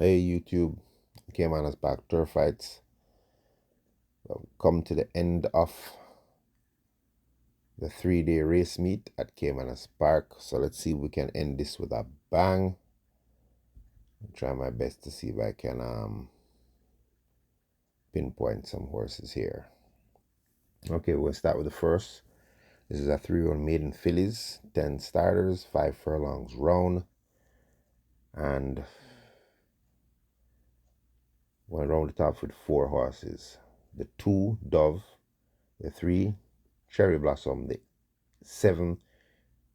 Hey YouTube, caymanas back turf fights. We've come to the end of the 3-day race meet at Caymanas Park. So let's see if we can end this with a bang. I'll try my best to see if I can pinpoint some horses here. Okay, we'll start with the first. This is a 3-year-old maiden fillies, 10 starters, 5 furlongs round, and went round the top with 4 horses. The 2 Dove, the 3 Cherry Blossom, the 7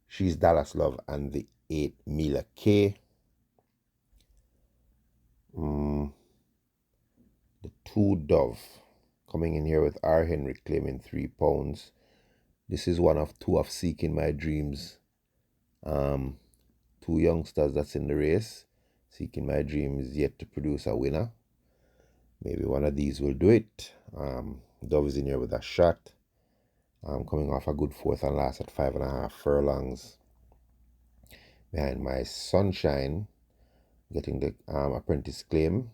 She's Dallas Love, and the 8 Mila K. The 2 Dove coming in here with R. Henry claiming 3 pounds. This is one of 2 of Seeking My Dreams. 2 youngsters that's in the race. Seeking My Dreams is yet to produce a winner. Maybe one of these will do it. Dove is in here with a shot. Coming off a good 4th and last at 5.5 furlongs. Behind My Sunshine, getting the apprentice claim.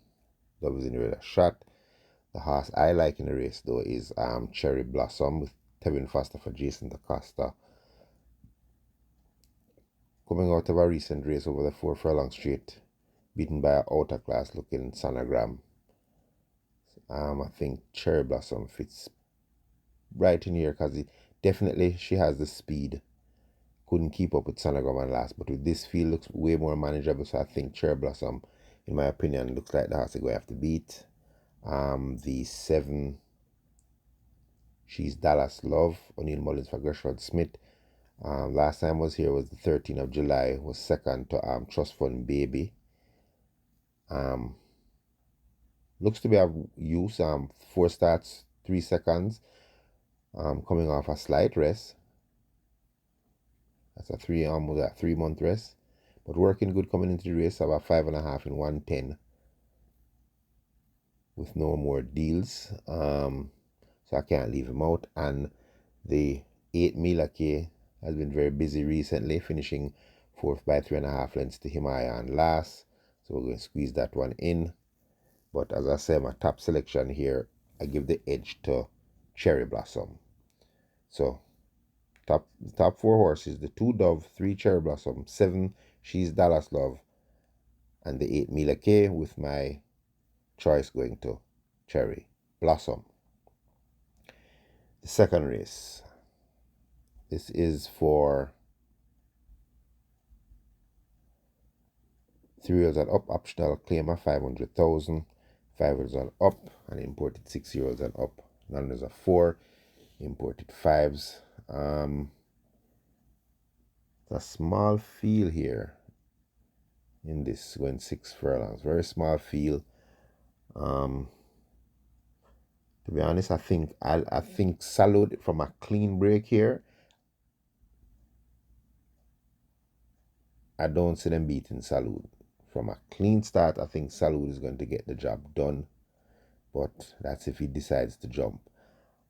Dove is in here with a shot. The horse I like in the race though is Cherry Blossom with Tevin Foster for Jason DaCosta. Coming out of a recent race over the 4 furlong straight, beaten by an outer class looking sonogram. I think Cherry Blossom fits right in here because definitely she has the speed. Couldn't keep up with sonogram and last, but with this field looks way more manageable. So I think Cherry Blossom, in my opinion, looks like the horse they're going to have to beat. The 7 She's Dallas Love, O'Neill Mullins for Gershford Smith. Last time I was here was the 13th of July, was second to Trust Fund Baby. Looks to be of use. 4 starts, 3 seconds. Coming off a slight rest. That's almost a 3-month rest. But working good coming into the race, about 5.5 in 110. With no more deals. So I can't leave him out. And the 8 Mila K has been very busy recently, finishing 4th by 3.5 lengths to Himalayan last. So we're going to squeeze that one in. But as I said, my top selection here, I give the edge to Cherry Blossom. So top 4 horses, the 2 Dove, 3 Cherry Blossom, 7 She's Dallas Love, and the 8 Mila K, with my choice going to Cherry Blossom. The second race. This is for 3 years and up, optional claimer 500,000, 5 years and up, and imported 6 years and up. Numbers are 4, imported 5s. It's a small field here in this, going 6 furlongs. Very small field. To be honest, I think Salud from a clean break here. I don't see them beating Salud. From a clean start, I think Salud is going to get the job done. But that's if he decides to jump.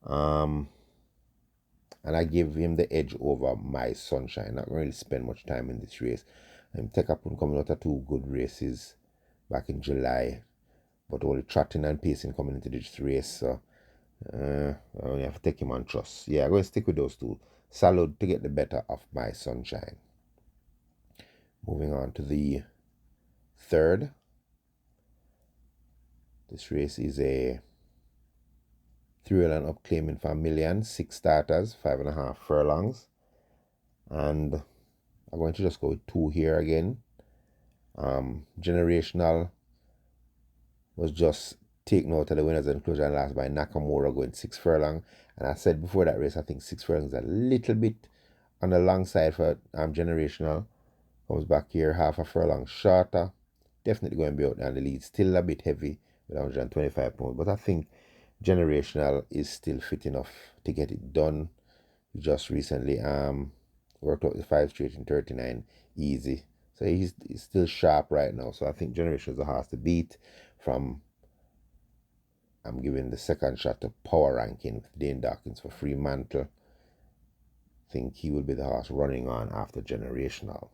And I give him the edge over My Sunshine. Not really spend much time in this race. Tekapun coming out of 2 good races back in July, but only trotting and pacing coming into this race. So I only have to take him on trust. Yeah, I'm going to stick with those 2. Salud to get the better of My Sunshine. Moving on to the third. This race is a 3-year and up claiming for $1 million, 6 starters, 5.5 furlongs. And I'm going to just go with 2 here again. Generational was just take note of the winners and closure and last by Nakamura going 6 furlong. And I said before that race, I think 6 furlongs is a little bit on the long side for Generational. Comes back here, half a furlong shorter. Definitely going to be out there on the lead. Still a bit heavy with 125 pounds. But I think Generational is still fit enough to get it done. He just recently worked out the 5 straight in 39 easy. So he's still sharp right now. So I think Generational is a horse to beat. I'm giving the second shot to Power Ranking with Dane Dawkins for Fremantle. I think he will be the horse running on after Generational.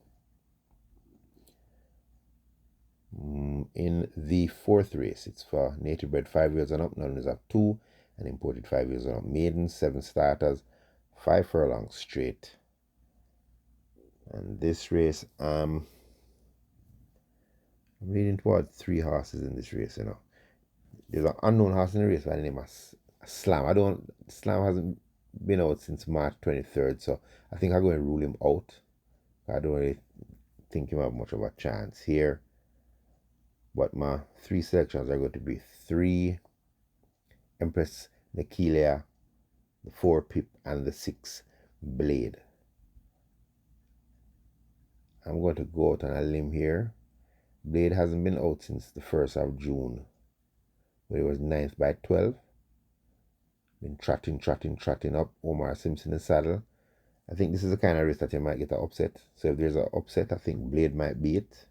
In the fourth race, it's for native bred 5 years and up, non-winners have 2, and imported 5 years and up maidens, 7 starters, 5 furlongs straight. And this race, I'm leaning toward 3 horses in this race, There's an unknown horse in the race by the name of Slam. Slam hasn't been out since March 23rd, so I think I'm going to rule him out. I don't really think he have much of a chance here. But my 3 selections are going to be 3 Empress Nikilia, the 4 Pip, and the 6 Blade. I'm going to go out on a limb here. Blade hasn't been out since the 1st of June, where it was 9th by 12. Been trotting up. Omar Simpson in saddle. I think this is the kind of race that you might get an upset. So if there's an upset, I think Blade might be it.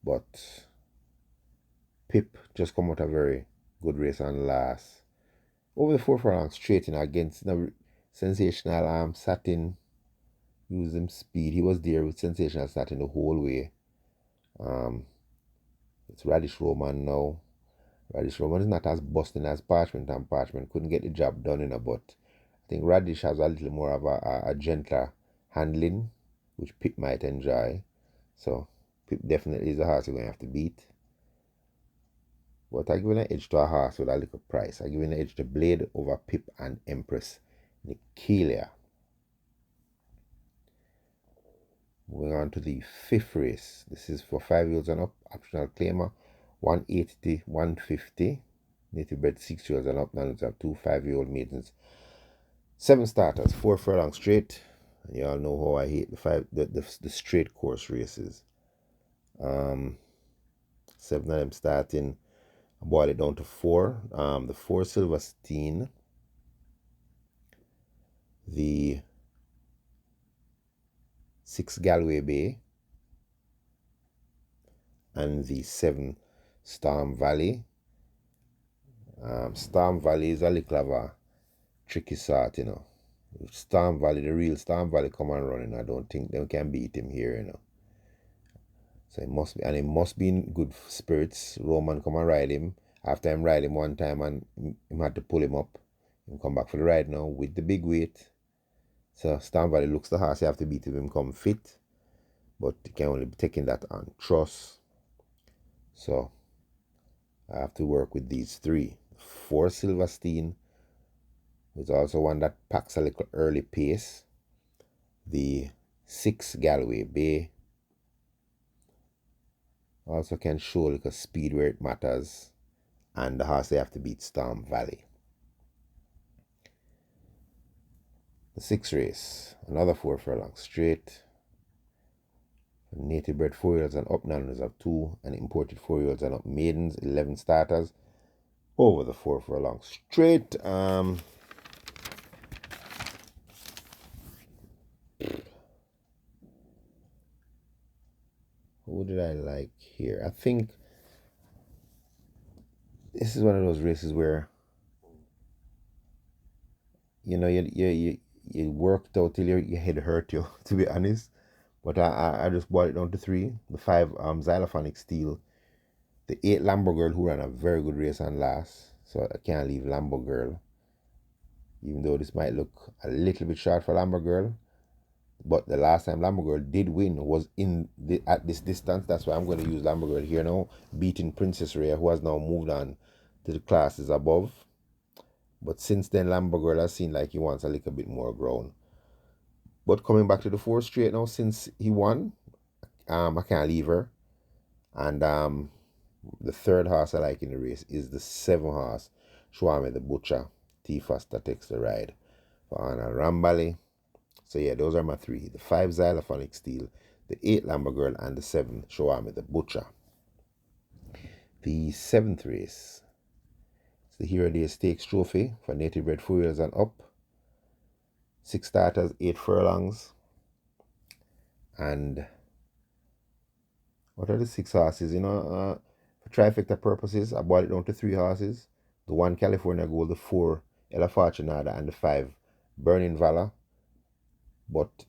But Pip just come out a very good race on last. Over the 4 furlongs straight against sensational Satin. Used him speed. He was there with sensational Satin the whole way. It's Radish Roman now. Radish Roman is not as busting as Parchment, and Parchment couldn't get the job done, but I think Radish has a little more of a gentler handling, which Pip might enjoy. So Pip definitely is a horse you're going to have to beat. But I give an edge to a horse with a little price. I give an edge to Blade over Pip and Empress Nikilia. Moving on to the 5th race. This is for 5 years and up. Optional claimer. 180 to 150. Native bred 6 years and up. Now it's have 2 5-year-old maidens. 7 starters. 4 furlong straight. And you all know how I hate the straight course races. 7 of them starting. I boil it down to 4. The 4 Silverstein. The 6 Galway Bay, and the 7 Storm Valley. Storm Valley is a little of a tricky sort, If Storm Valley, the real Storm Valley, come and run, I don't think they can beat him here, So it must be in good spirits. Roman come and ride him. After him ride him one time and him had to pull him up. Him come back for the ride now with the big weight. So Storm Valley looks the horse you have to beat if him come fit. But you can only be taking that on trust. So I have to work with these 3. 4 Silverstein is also one that packs a little early pace. The 6 Galway Bay also can show a little speed where it matters. And the horse they have to beat Storm Valley. The 6th race, another 4 furlongs straight. Native bred 4 years and up, non-winners have 2, and imported 4 years and up maidens, 11 starters. Over the 4 furlongs straight. Who did I like here? I think this is one of those races where you worked out till your head hurt you, to be honest. But I just brought it down to 3. The 5 Xylophonic Steel. The 8 Lambo Girl, who ran a very good race on last. So I can't leave Lambo Girl. Even though this might look a little bit short for Lambo Girl. But the last time Lambo Girl did win was at this distance. That's why I'm going to use Lambo Girl here now. Beating Princess Rhea, who has now moved on to the classes above. But since then, Lambo Girl has seen like he wants a little bit more ground. But coming back to the 4 straight now, since he won, I can't leave her. And the 3rd horse I like in the race is the 7 horse, Shwame the Butcher. T Faster takes the ride for Anna Rambali. So yeah, those are my 3. The 5 Xylophonic Steel, the 8 Lambo Girl, and the 7 Shwame the Butcher. The 7th race. The Hero Day Stakes Trophy for native bred 4 years and up. 6 starters, 8 furlongs. And what are the 6 horses? For trifecta purposes, I brought it down to 3 horses. The 1 California Gold, the 4 Ella Fortunada, and the 5 Burning Valor. But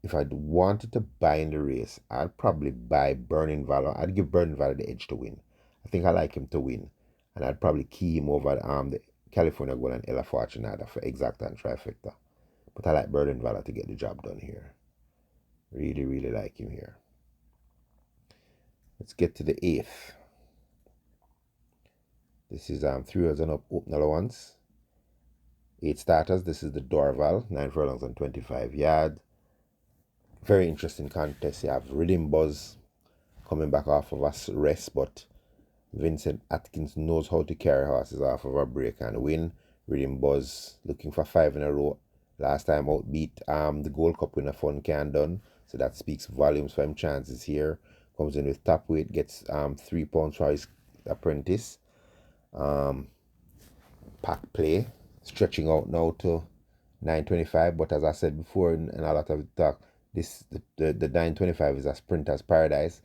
if I wanted to buy in the race, I'd probably buy Burning Valor. I'd give Burning Valor the edge to win. I think I like him to win. And I'd probably key him over the California Gold and Ella Fortunata for exact and trifecta. But I like Burning Valor to get the job done here. Really, really like him here. Let's get to the 8th. This is 3 years and up open allowance. 8 starters. This is the Dorval, 9 furlongs and 25 yards. Very interesting contest. You have Rhythm Buzz coming back off of a rest, but Vincent Atkins knows how to carry horses off of a break and win. Rhythm Buzz looking for 5 in a row. Last time out beat the Gold Cup winner Fun Can Done. So that speaks volumes for him chances here. Comes in with top weight, gets 3 pounds for his apprentice. Pack play, stretching out now to 925, but as I said before in a lot of talk, the 925 is a sprinter's paradise.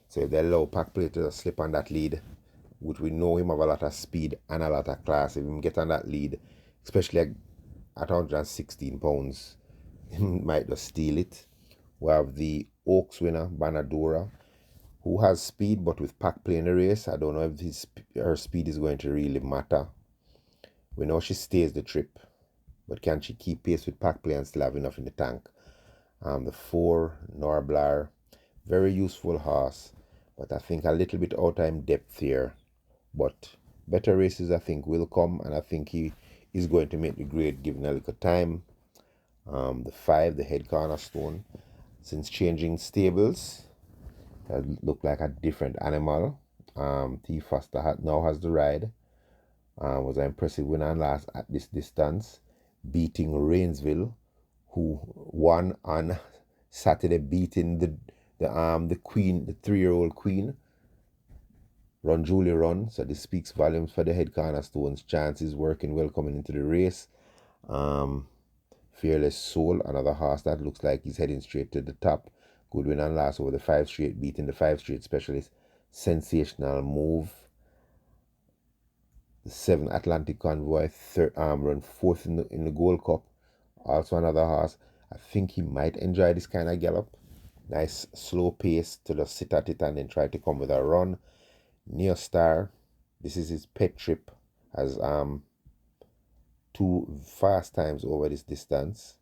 So if they allow pack play to slip on that lead, which we know him have a lot of speed and a lot of class, if him get on that lead, especially at 116 pounds, he might just steal it. We have the Oaks winner, Banadora, who has speed, but with pack play in the race, I don't know if her speed is going to really matter. We know she stays the trip, but can she keep pace with pack play and still have enough in the tank? The 4, Norblar, very useful horse, but I think a little bit out time depth here. But better races, I think, will come, and I think he is going to make the grade given a little time. The 5, the Head Cornerstone, since changing stables, that looked like a different animal. T. Foster now has the ride. Was an impressive winner last at this distance, beating Rainsville, who won on Saturday, beating the queen, the 3-year-old queen, Run Julie Run. So this speaks volumes for the Head Cornerstone's chances working well coming into the race. Fearless Soul, another horse that looks like he's heading straight to the top. Good win and last over the 5 straight, beating the 5 straight specialist. Sensational Move. The 7 Atlantic Convoy run 4th in the Gold Cup. Also another horse. I think he might enjoy this kind of gallop. Nice slow pace to just sit at it and then try to come with a run. Near Star. This is his pet trip. Has 2 fast times over this distance.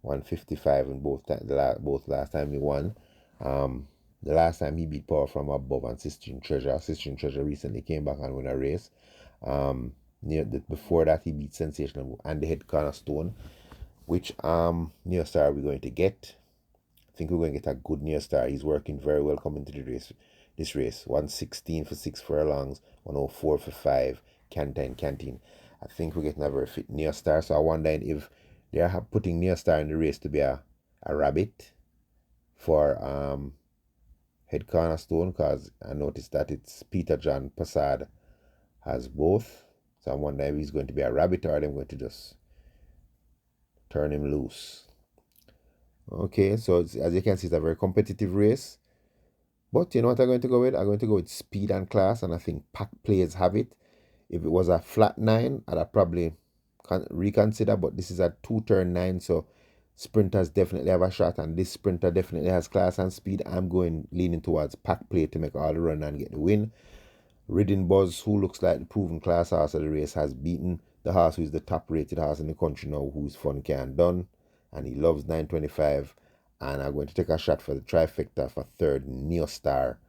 155 in both last time he won. The last time he beat Power from Above and Sistine Treasure. Sistine Treasure recently came back and won a race. Before that, he beat Sensational and the Head Cornerstone. Which Near Star are we going to get? I think we're going to get a good Near Star. He's working very well coming to the race. This race, 116 for 6 furlongs, 104 for 5, canteen. I think we're getting a very fit Near Star. So I wonder if they are putting Near Star in the race to be a rabbit for Head Cornerstone, because I noticed that it's Peter John Passad has both. So I wonder if he's going to be a rabbit or I'm going to just turn him loose. Okay, so as you can see, it's a very competitive race. But you know what I'm going to go with? I'm going to go with speed and class, and I think pack players have it. If it was a flat 9, I'd probably reconsider, but this is a 2-turn 9, so sprinters definitely have a shot, and this sprinter definitely has class and speed. I'm leaning towards pack play to make all the run and get the win. Ridden Buzz, who looks like the proven class horse of the race, has beaten the horse who is the top rated horse in the country now, who's Fun Can Done, and he loves 925. And I'm going to take a shot for the trifecta for 3rd, Neo Star,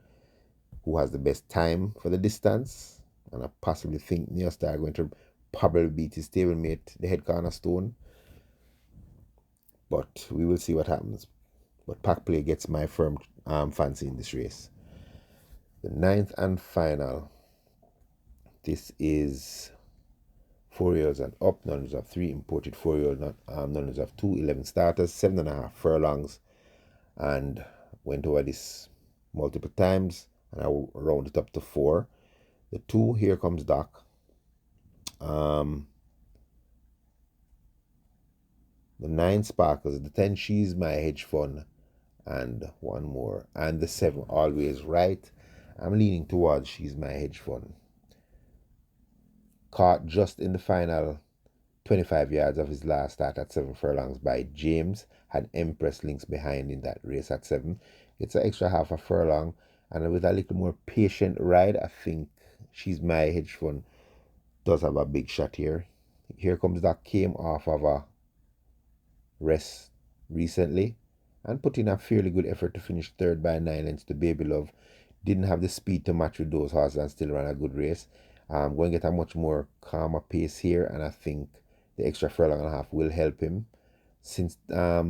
who has the best time for the distance. And I possibly think Neo Star is going to probably beat his stablemate, the Head Cornerstone. But we will see what happens. But pack play gets my firm fancy in this race. The 9th and final. This is 4 years and up. Numbers of 3 imported 4-year-old. Numbers of 2, 11 starters, 7.5 furlongs. And went over this multiple times, and I will round it up to 4. The 2, Here Comes Doc. The 9, Sparkles. The 10, She's My Hedge Fund. And one more. And the 7, Always Right. I'm leaning towards She's My Hedge Fund. Caught just in the final 25 yards of his last start at 7 furlongs by James. Had Empress Links behind in that race at 7. It's an extra half a furlong, and with a little more patient ride, I think She's My Hedge Fund does have a big shot here. Here comes that came off of a rest recently and put in a fairly good effort to finish third by 9 lengths to Baby Love. Didn't have the speed to match with those horses and still ran a good race. Going to get a much more calmer pace here, and I think the extra furlong and a half will help him. Since I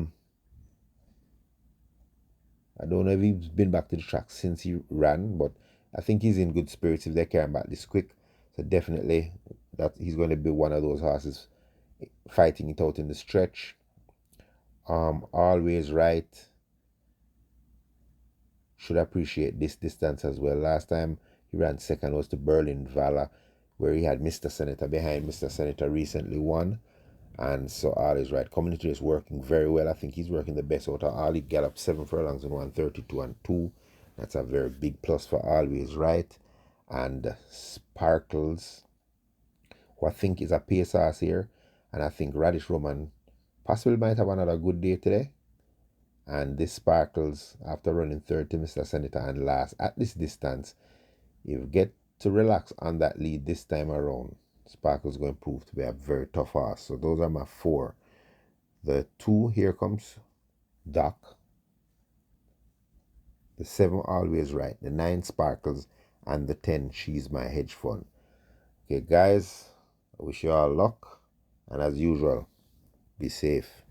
don't know if he's been back to the track since he ran, but I think he's in good spirits if they carry him back this quick. So definitely that he's going to be one of those horses fighting it out in the stretch. Always Right should appreciate this distance as well. Last time he ran second was to Berlin Valor, where he had Mr. Senator behind. Mr. Senator recently won. And so Always Right. Community is working very well. I think he's working the best out of all. He galloped 7 furlongs in 132 and 2. That's a very big plus for Always Right. And Sparkles, who I think is a pace horse here. And I think Radish Roman possibly might have another good day today. And this Sparkles, after running third to Mr. Senator and last at this distance, you get to relax on that lead this time around. Sparkle's going to prove to be a very tough horse. So those are my 4. The 2, Here Comes Doc. The 7, Always Right. The 9, Sparkles. And the 10, She's My Hedge Fund. Okay, guys, I wish you all luck. And as usual, be safe.